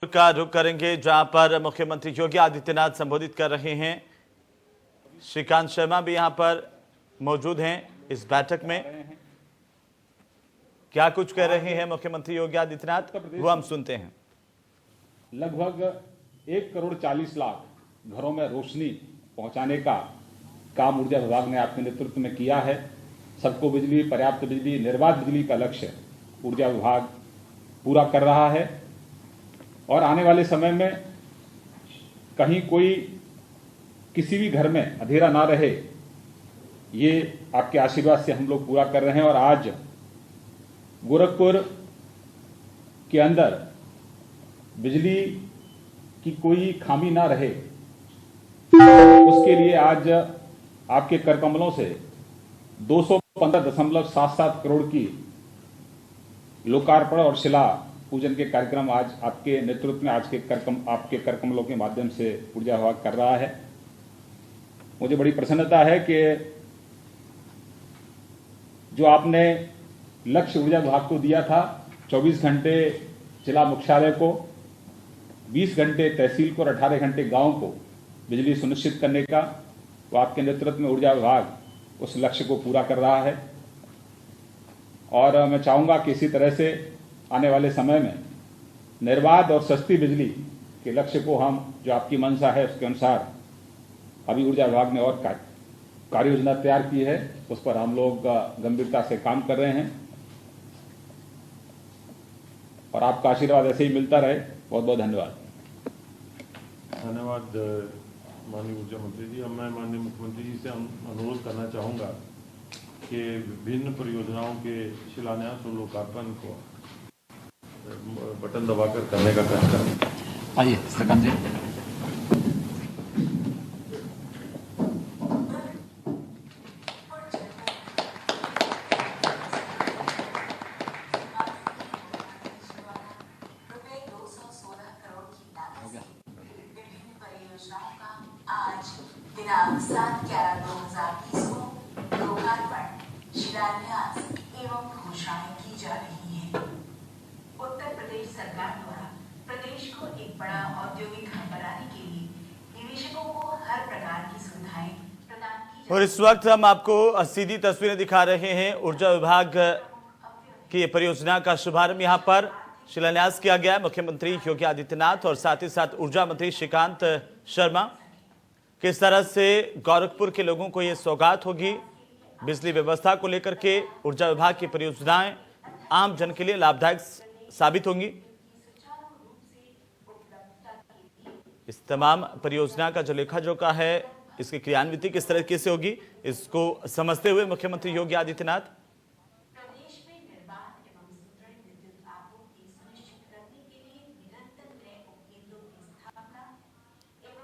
का रुख करेंगे, जहां पर मुख्यमंत्री योगी आदित्यनाथ संबोधित कर रहे हैं। श्रीकांत शर्मा भी यहां पर मौजूद हैं इस बैठक में। क्या कुछ कह रहे हैं मुख्यमंत्री योगी आदित्यनाथ, वो हम सुनते हैं। लगभग 1,40,00,000 घरों में रोशनी पहुंचाने का काम ऊर्जा विभाग ने आपके नेतृत्व में किया है। सबको बिजली, पर्याप्त बिजली, निर्बाध बिजली का लक्ष्य ऊर्जा विभाग पूरा कर रहा है और आने वाले समय में कहीं कोई किसी भी घर में अंधेरा ना रहे, ये आपके आशीर्वाद से हम लोग पूरा कर रहे हैं। और आज गोरखपुर के अंदर बिजली की कोई खामी ना रहे, उसके लिए आज आपके कर कमलों से 215.77 करोड़ की लोकार्पण और शिला पूजन के कार्यक्रम आज आपके नेतृत्व में आपके कर कमलों के माध्यम से ऊर्जा विभाग कर रहा है। मुझे बड़ी प्रसन्नता है कि जो आपने लक्ष्य ऊर्जा विभाग को दिया था, 24 घंटे जिला मुख्यालय को, 20 घंटे तहसील को और 18 घंटे गांव को बिजली सुनिश्चित करने का, वो आपके नेतृत्व में ऊर्जा विभाग उस लक्ष्य को पूरा कर रहा है। और मैं चाहूंगा कि इसी तरह से आने वाले समय में निर्बाध और सस्ती बिजली के लक्ष्य को हम, जो आपकी मंशा है उसके अनुसार अभी ऊर्जा विभाग ने और कार्य योजना तैयार की है, उस पर हम लोग गंभीरता से काम कर रहे हैं और आपका आशीर्वाद ऐसे ही मिलता रहे। बहुत बहुत धन्यवाद। धन्यवाद माननीय ऊर्जा मंत्री जी। अब मैं माननीय मुख्यमंत्री जी से अनुरोध करना चाहूँगा कि विभिन्न परियोजनाओं के शिलान्यास और लोकार्पण को बटन दबाकर करने का प्रयास करें। आइए श्रीकांत जी। आज दिनांक 7/11/2020 को लोकार्पण, शिलान्यास एवं घोषणाएं की जा रही हैं। उत्तर प्रदेश सरकार द्वारा प्रदेश को एक बड़ा औद्योगिक हब बनाने के लिए निवेशकों को हर प्रकार की सुविधाएं प्रदान की। और इस वक्त हम आपको सीधी तस्वीरें दिखा रहे हैं। ऊर्जा विभाग की परियोजना का शुभारंभ यहाँ पर शिलान्यास किया गया है मुख्यमंत्री योगी आदित्यनाथ और साथ ही साथ ऊर्जा मंत्री श्रीकांत शर्मा। किस तरह से गोरखपुर के लोगों को ये सौगात होगी, बिजली व्यवस्था को लेकर के ऊर्जा विभाग की परियोजनाएं आम जन के लिए लाभदायक साबित होंगी। इस तमाम परियोजना का जो लेखा जोखा है, इसकी क्रियान्विति किस तरीके से होगी, इसको समझते हुए मुख्यमंत्री योगी आदित्यनाथ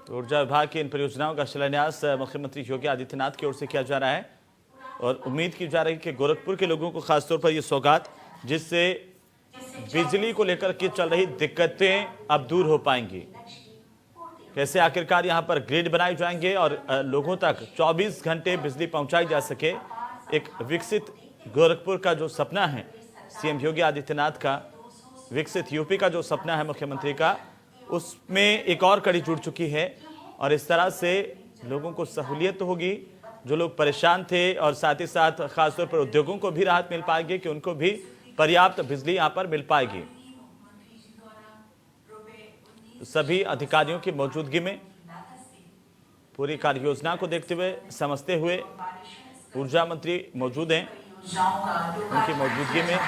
ऊर्जा विभाग की इन परियोजनाओं का शिलान्यास मुख्यमंत्री योगी आदित्यनाथ की ओर से किया जा रहा है और उम्मीद की जा रही है कि गोरखपुर के लोगों को खासतौर पर यह सौगात, जिससे बिजली को लेकर के चल रही दिक्कतें अब दूर हो पाएंगी। कैसे आखिरकार यहां पर ग्रिड बनाए जाएंगे और लोगों तक 24 घंटे बिजली पहुंचाई जा सके। एक विकसित गोरखपुर का जो सपना है सीएम योगी आदित्यनाथ का, विकसित यूपी का जो सपना है मुख्यमंत्री का, उसमें एक और कड़ी जुड़ चुकी है और इस तरह से लोगों को सहूलियत होगी। जो लोग परेशान थे और साथ ही साथ खासतौर पर उद्योगों को भी राहत मिल पाएगी कि उनको भी पर्याप्त बिजली यहाँ पर मिल पाएगी। सभी अधिकारियों की मौजूदगी में पूरी कार्य योजना को देखते हुए, समझते हुए ऊर्जा मंत्री मौजूद हैं, उनकी मौजूदगी में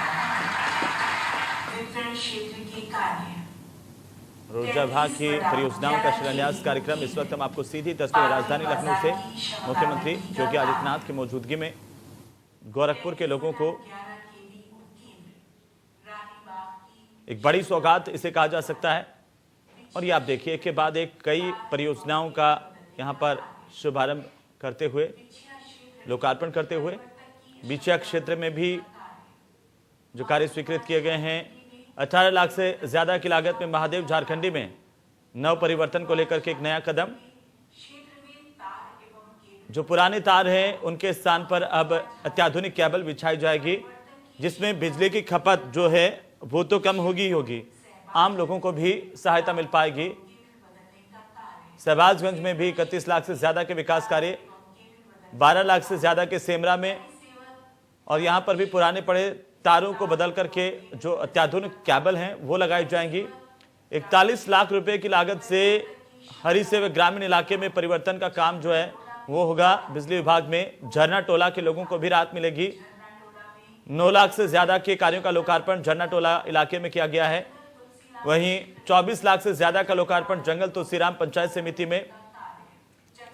ऊर्जा विभाग की परियोजनाओं का शिलान्यास कार्यक्रम। इस वक्त हम आपको सीधी तस्वीर राजधानी लखनऊ से मुख्यमंत्री योगी आदित्यनाथ की मौजूदगी में गोरखपुर के लोगों को एक बड़ी सौगात इसे कहा जा सकता है। और ये आप देखिए, एक के बाद एक कई परियोजनाओं का यहाँ पर शुभारंभ करते हुए, लोकार्पण करते हुए, बिछिया क्षेत्र में भी जो कार्य स्वीकृत किए गए हैं। 18 लाख से ज्यादा की लागत में महादेव झारखंडी में नव परिवर्तन को लेकर के एक नया कदम। जो पुराने तार हैं उनके स्थान पर अब अत्याधुनिक केबल बिछाई जाएगी, जिसमें बिजली की खपत जो है वो तो कम होगी ही होगी, आम लोगों को भी सहायता मिल पाएगी। शहबाजगंज में भी 31 लाख से ज्यादा के विकास कार्य, 12 लाख से ज्यादा के सेमरा में, और यहां पर भी पुराने पड़े तारों को बदल करके जो अत्याधुनिक केबल हैं वो लगाई जाएंगी। 41 लाख रुपए की लागत से हरी सेवा ग्रामीण इलाके में परिवर्तन का काम जो है वो होगा बिजली विभाग में। झरना टोला के लोगों को भी राहत मिलेगी। 9 लाख से ज्यादा के कार्यों का लोकार्पण झरना टोला इलाके में किया गया है। वहीं 24 लाख से ज्यादा का लोकार्पण जंगल तुलसीराम पंचायत समिति में।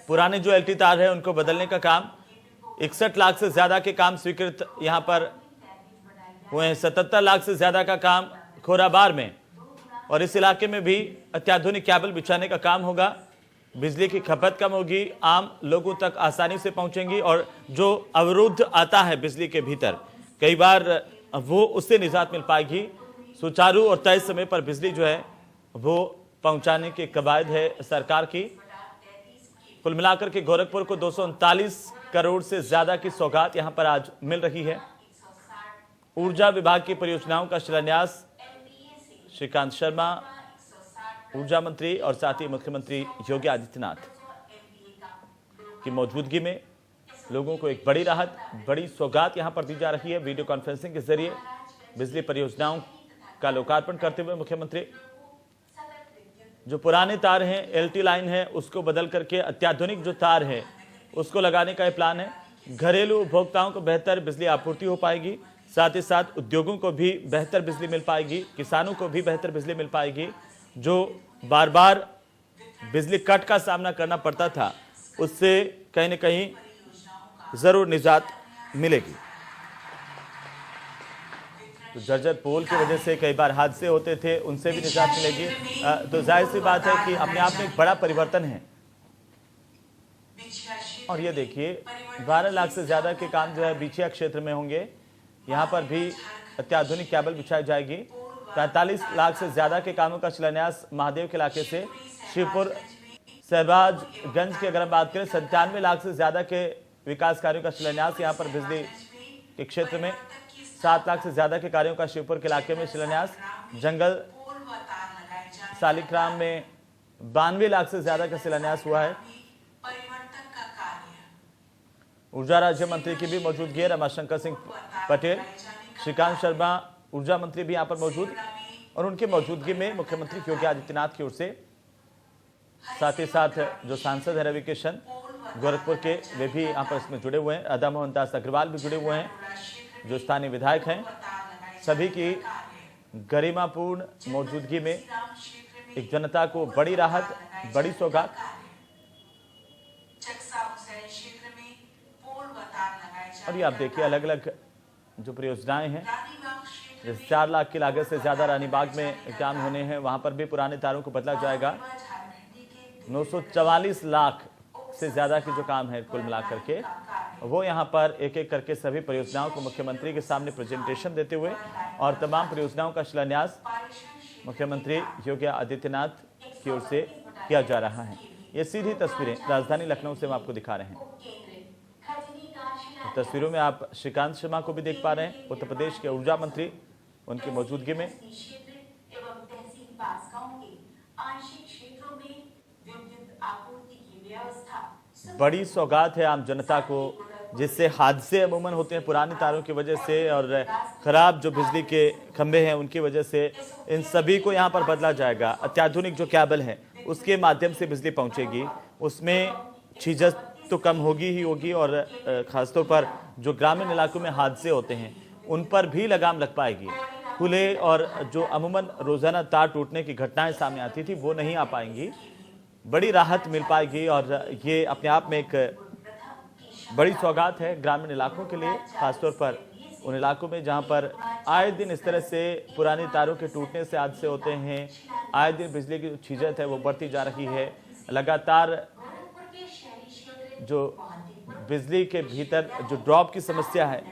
पुराने जो एलटी तार है उनको बदलने का काम, 61 लाख से ज्यादा के काम स्वीकृत यहां पर हुए हैं। 77 लाख से ज्यादा का काम खोराबार में, और इस इलाके में भी अत्याधुनिक केबल बिछाने का काम होगा। बिजली की खपत कम होगी, आम लोगों तक आसानी से पहुंचेंगी, और जो अवरुद्ध आता है बिजली के भीतर कई बार वो उससे निजात मिल पाएगी। सुचारू और तय समय पर बिजली जो है वो पहुंचाने की कवायद है सरकार की। कुल मिलाकर के गोरखपुर को 239 करोड़ से ज्यादा की सौगात यहां पर आज मिल रही है। ऊर्जा विभाग की परियोजनाओं का शिलान्यास श्रीकांत शर्मा, ऊर्जा मंत्री, और साथ ही मुख्यमंत्री योगी आदित्यनाथ की मौजूदगी में लोगों को एक बड़ी राहत, बड़ी सौगात यहां पर दी जा रही है। वीडियो कॉन्फ्रेंसिंग के जरिए बिजली परियोजनाओं का लोकार्पण करते हुए मुख्यमंत्री जो पुराने तार हैं, एलटी लाइन है, उसको बदल करके अत्याधुनिक जो तार है उसको लगाने का प्लान है। घरेलू उपभोक्ताओं को बेहतर बिजली आपूर्ति हो पाएगी, साथ ही साथ उद्योगों को भी बेहतर बिजली मिल पाएगी, किसानों को भी बेहतर बिजली मिल पाएगी। जो बार बार बिजली कट का सामना करना पड़ता था उससे कहीं न कहीं जरूर निजात मिलेगी। तो जर्जर पोल की वजह से कई बार हादसे होते थे, उनसे भी निजात मिलेगी। तो जाहिर सी बात है कि अपने आप में एक बड़ा परिवर्तन है। और ये देखिए 12 लाख से ज्यादा के काम जो है बिछिया क्षेत्र में होंगे। यहाँ पर भी अत्याधुनिक केबल बिछाई जाएगी। 45 लाख से ज्यादा के कामों का शिलान्यास महादेव के इलाके से। शिवपुर शहबाजगंज की अगर हम बात करें 97 लाख से ज्यादा के विकास कार्यों का शिलान्यास यहाँ पर बिजली के क्षेत्र में। 7 लाख से ज्यादा के कार्यों का शिवपुर के इलाके में शिलान्यास। जंगल सालिग्राम में 92 लाख से ज्यादा का शिलान्यास हुआ है। ऊर्जा राज्य मंत्री की भी मौजूदगी है, रमाशंकर सिंह पटेल, श्रीकांत शर्मा ऊर्जा मंत्री भी यहाँ पर मौजूद, और उनकी मौजूदगी में मुख्यमंत्री योगी आदित्यनाथ की ओर से साथ ही साथ जो सांसद है रवि किशन गोरखपुर के, वे भी यहाँ पर इसमें जुड़े हुए हैं। राधा मोहन दास अग्रवाल भी जुड़े हुए हैं जो स्थानीय विधायक हैं। सभी की गरिमापूर्ण मौजूदगी में एक जनता को बड़ी राहत, बड़ी सौगात। और ये आप देखिए अलग अलग जो परियोजनाएं हैं, जैसे 4 लाख की लागत से ज्यादा रानीबाग में काम होने हैं, वहां पर भी पुराने तारों को बदला जाएगा। 944 लाख से ज्यादा के जो काम है कुल मिलाकर के, वो यहाँ पर एक एक करके सभी परियोजनाओं को मुख्यमंत्री के सामने प्रेजेंटेशन देते हुए और तमाम परियोजनाओं का शिलान्यास मुख्यमंत्री योगी आदित्यनाथ की ओर से किया जा रहा है। ये सीधी तस्वीरें राजधानी लखनऊ से हम आपको दिखा रहे हैं। तस्वीरों में आप श्रीकांत शर्मा को भी देख पा रहे हैं, उत्तर प्रदेश के ऊर्जा मंत्री, उनकी मौजूदगी में। बड़ी सौगात है आम जनता को, जिससे हादसे अमूमन होते हैं पुराने तारों की वजह से और खराब जो बिजली के खंभे हैं उनकी वजह से। इन सभी को यहाँ पर बदला जाएगा। अत्याधुनिक जो केबल है उसके माध्यम से बिजली पहुंचेगी, उसमें झीझक तो कम होगी ही होगी, और खासतौर पर जो ग्रामीण इलाकों में हादसे होते हैं उन पर भी लगाम लग पाएगी। खुले और जो अमूमन रोजाना तार टूटने की घटनाएं सामने आती थी वो नहीं आ पाएंगी, बड़ी राहत मिल पाएगी। और ये अपने आप में एक बड़ी सौगात है ग्रामीण इलाकों के लिए, खासतौर पर उन इलाकों में जहां पर आए दिन इस तरह से पुराने तारों के टूटने से हादसे होते हैं। आए दिन बिजली की छीजत है वो बढ़ती जा रही है। लगातार जो बिजली के भीतर जो ड्रॉप की समस्या है,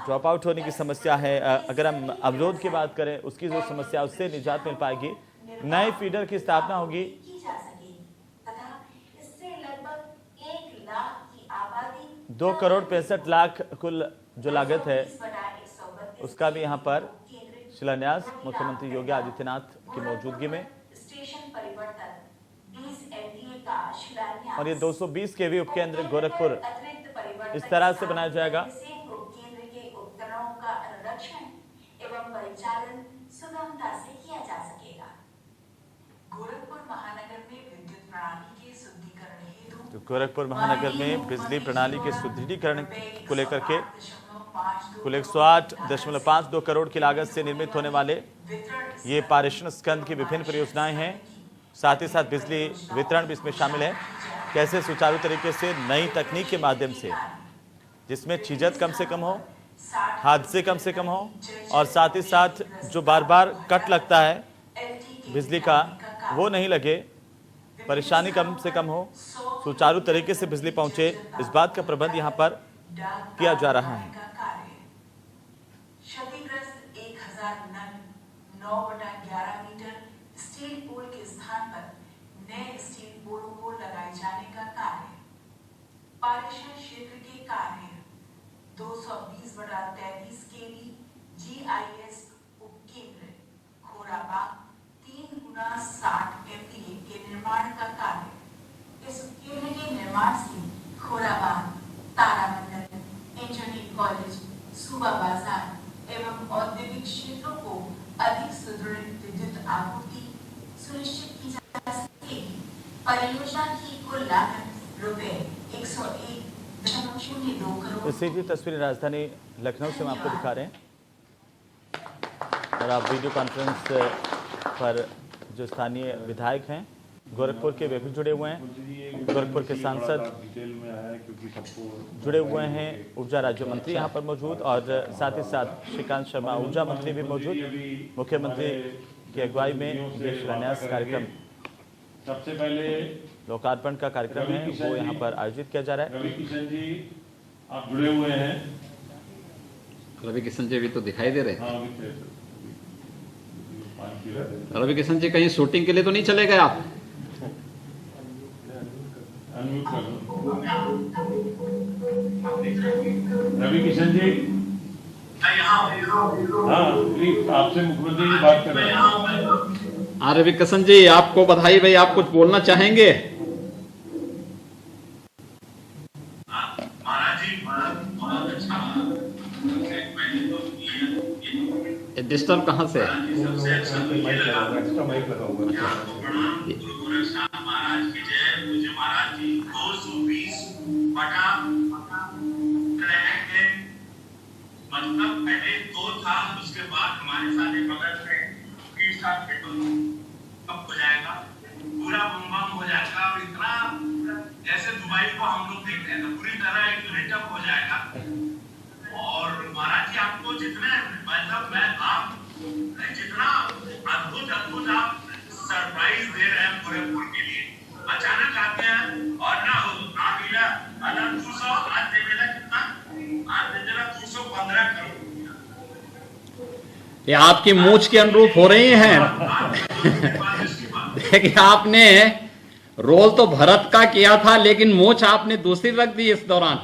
ड्रॉप आउट होने की समस्या है, अगर हम अवरोध की बात करें उसकी जो समस्या, उससे निजात मिल पाएगी। नए फीडर की स्थापना होगी। 2 करोड़ 65 लाख कुल जो लागत है उसका भी यहाँ पर शिलान्यास मुख्यमंत्री योगी आदित्यनाथ की मौजूदगी में। स्टेशन परिवर्तन 20 MVA का शिलान्यास और ये 220 kV उपकेंद्र गोरखपुर अतिरिक्त परिवर्तन इस तरह से बनाया जाएगा। उपकेंद्र के उपकरणों का अनुरक्षण एवं परिचालन सुगमता से किया जा सकेगा। गोरखपुर महानगर में विद्युत प्रणाली के शुद्धिकरण हेतु तो गोरखपुर महानगर में बिजली प्रणाली के सुदृढ़ीकरण को लेकर के कुल 108.52 करोड़ की लागत से निर्मित होने वाले ये पारेषण स्कंद की विभिन्न परियोजनाएं हैं। साथ ही साथ बिजली वितरण भी इसमें शामिल है। कैसे सुचारू तरीके से नई तकनीक के माध्यम से जिसमें चीजत कम से कम हो, हादसे कम से कम हो और साथ ही साथ जो बार बार कट लगता है बिजली का वो नहीं लगे, परेशानी कम से कम हो, सुचारू तरीके से बिजली पहुंचे, इस बात का प्रबंध यहाँ पर किया जा रहा है। क्षतिग्रस्त 1000 नन 9/11 मीटर स्टील पोल के स्थान पर नए स्टील पोलों को लगाए जाने का कार्य। पारेषण क्षेत्र के कार्य 220/33 kV GIS उपकेंद्र खोराबाग 3x60 MVA के निर्माण का कार्य। इस उपकेंद्र के निर्माण से खोराबाग, तारामंडल, इंजीनियरिंग कॉलेज, सूबा बाजार एवं औद्योगिक क्षेत्रों को अधिक सुदृढ़ विद्युत आपूर्ति सुनिश्चित की जा सकेगी। परियोजना की कुल लागत रुपए 101.02 करोड़। सीधी तस्वीरें राजधानी लखनऊ से हम आपको दिखा रहे हैं और आप वीडियो कॉन्फ्रेंस पर जो स्थानीय विधायक हैं गोरखपुर के वे भी जुड़े हुए हैं। गोरखपुर के सांसद जुड़े हुए हैं, ऊर्जा राज्य मंत्री यहाँ पर मौजूद और साथ ही साथ श्रीकांत शर्मा ऊर्जा मंत्री भी मौजूद। मुख्यमंत्री की अगुवाई में ये शिलान्यास कार्यक्रम, सबसे पहले लोकार्पण का कार्यक्रम है वो यहाँ पर आयोजित किया जा रहा है। रवि किशन जी आप जुड़े हुए हैं। रवि किशन जी भी तो दिखाई दे रहे हैं। हाँ, रवि किशन जी कहीं शूटिंग के लिए तो नहीं चले गए आप? अनम्यूट कर लो। रवि किशन जी हाँ प्लीज, आपसे मुख्यमंत्री जी बात कर रहे हैं। हाँ रवि किशन जी, आपको बधाई भाई, आप कुछ बोलना चाहेंगे? डिस्टर्ब कहाँ से? मतलब पहले 2 था, उसके बाद हमारे साथ एक बगल में 20 साल पेट्रोल कब हो जाएगा, पूरा बम हो जाएगा और इतना जैसे दुबई को हम लोग देख रहे हैं तो पूरी तरह एक लिटअप हो जाएगा। और महाराज जी आपको जितने मतलब मैं आप जितना अद्भुत आप सरप्राइज दे रहे हैं गोरखपुर के लिए, अचानक आते हैं और ना आप इला अगर 200 आज दे मेरा कितना आज दे देना 215 करोड़। ये आपकी मूंछ के अनुरूप हो रही हैं। देखिए आपने रोल तो भरत का किया था लेकिन मूंछ आपने दूसरी रख दी इस दौरान।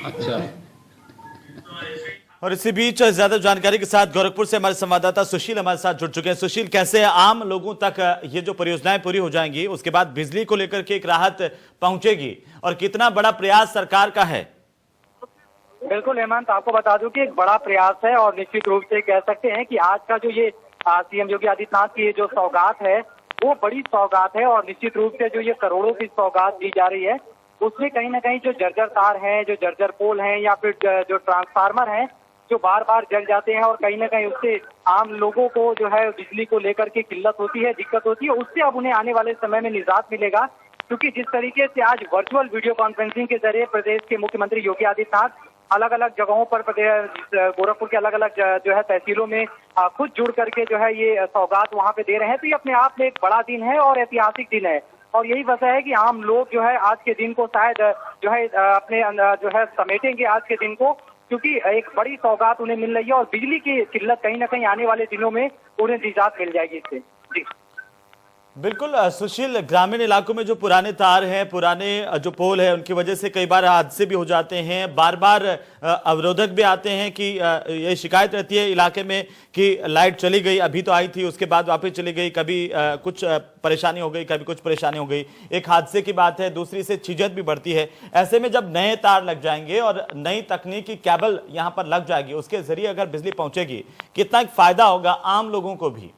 अच्छा, और इसी बीच ज्यादा जानकारी के साथ गोरखपुर से हमारे संवाददाता सुशील हमारे साथ जुड़ चुके हैं। सुशील, कैसे आम लोगों तक ये जो परियोजनाएं पूरी हो जाएंगी उसके बाद बिजली को लेकर के एक राहत पहुंचेगी और कितना बड़ा प्रयास सरकार का है? बिल्कुल हेमंत, आपको बता दूं कि एक बड़ा प्रयास है और निश्चित रूप से कह सकते हैं कि आज का जो ये सीएम योगी आदित्यनाथ की जो सौगात है वो बड़ी सौगात है। और निश्चित रूप से जो ये करोड़ों की सौगात दी जा रही है उसमें कहीं ना कहीं जो जर्जर तार हैं, जो जर्जर पोल हैं या फिर जो ट्रांसफार्मर हैं जो बार बार जल जाते हैं और कहीं ना कहीं उससे आम लोगों को जो है बिजली को लेकर के किल्लत होती है, दिक्कत होती है, उससे अब उन्हें आने वाले समय में निजात मिलेगा। क्योंकि जिस तरीके से आज वर्चुअल वीडियो कॉन्फ्रेंसिंग के जरिए प्रदेश के मुख्यमंत्री योगी आदित्यनाथ अलग अलग जगहों पर गोरखपुर के अलग अलग जो है तहसीलों में खुद जुड़ करके जो है ये सौगात वहां पे दे रहे हैं, तो ये अपने आप में एक बड़ा दिन है और ऐतिहासिक दिन है। और यही वजह है कि आम लोग जो है आज के दिन को शायद जो है अपने जो है समेटेंगे आज के दिन को, क्योंकि एक बड़ी सौगात उन्हें मिल रही है और बिजली की किल्लत कहीं ना कहीं आने वाले दिनों में उन्हें निजात मिल जाएगी इससे। जी बिल्कुल सुशील, ग्रामीण इलाकों में जो पुराने तार हैं, पुराने जो पोल है, उनकी वजह से कई बार हादसे भी हो जाते हैं, बार बार अवरोधक भी आते हैं कि ये शिकायत रहती है इलाके में कि लाइट चली गई, अभी तो आई थी उसके बाद वापस चली गई, कभी कुछ परेशानी हो गई, कभी कुछ परेशानी हो गई। एक हादसे की बात है, दूसरी से झिझक भी बढ़ती है। ऐसे में जब नए तार लग जाएंगे और नई तकनीकी केबल यहाँ पर लग जाएगी, उसके जरिए अगर बिजली पहुंचेगी, कितना फायदा होगा आम लोगों को भी।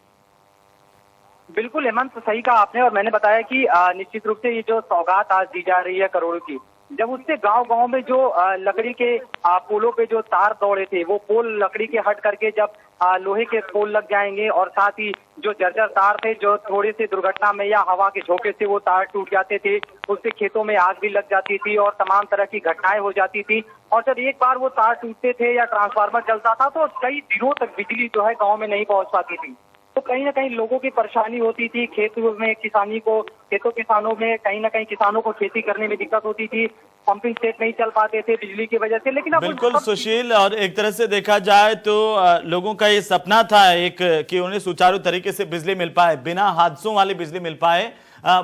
बिल्कुल हेमंत, सही कहा आपने। और मैंने बताया कि निश्चित रूप से ये जो सौगात आज दी जा रही है करोड़ों की, जब उससे गांव-गांव में जो लकड़ी के पोलों पे जो तार दौड़े थे, वो पोल लकड़ी के हट करके जब लोहे के पोल लग जाएंगे, और साथ ही जो जर्जर तार थे, जो थोड़े से दुर्घटना में या हवा के झोंके से वो तार टूट जाते थे, उससे खेतों में आग भी लग जाती थी और तमाम तरह की घटनाएं हो जाती थी। और जब एक बार वो तार टूटते थे या ट्रांसफार्मर जलता था तो कई दिनों तक बिजली जो है गाँव में नहीं पहुंच पाती थी। तो कहीं ना कहीं लोगों की परेशानी होती थी, खेतों में कहीं ना कहीं किसानों को खेती करने में दिक्कत होती थी, पंपिंग सेट नहीं चल पाते थे बिजली की वजह से। लेकिन अब बिल्कुल सुशील, और एक तरह से देखा जाए तो लोगों का ये सपना था एक कि उन्हें सुचारू तरीके से बिजली मिल पाए, बिना हादसों वाली बिजली मिल पाए,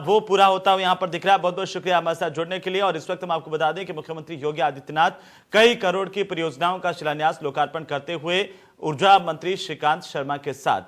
वो पूरा होता हुआ यहाँ पर दिख रहा है। बहुत बहुत शुक्रिया हमारे साथ जुड़ने के लिए। और इस वक्त हम आपको बता दें कि मुख्यमंत्री योगी आदित्यनाथ कई करोड़ की परियोजनाओं का शिलान्यास लोकार्पण करते हुए ऊर्जा मंत्री श्रीकांत शर्मा के साथ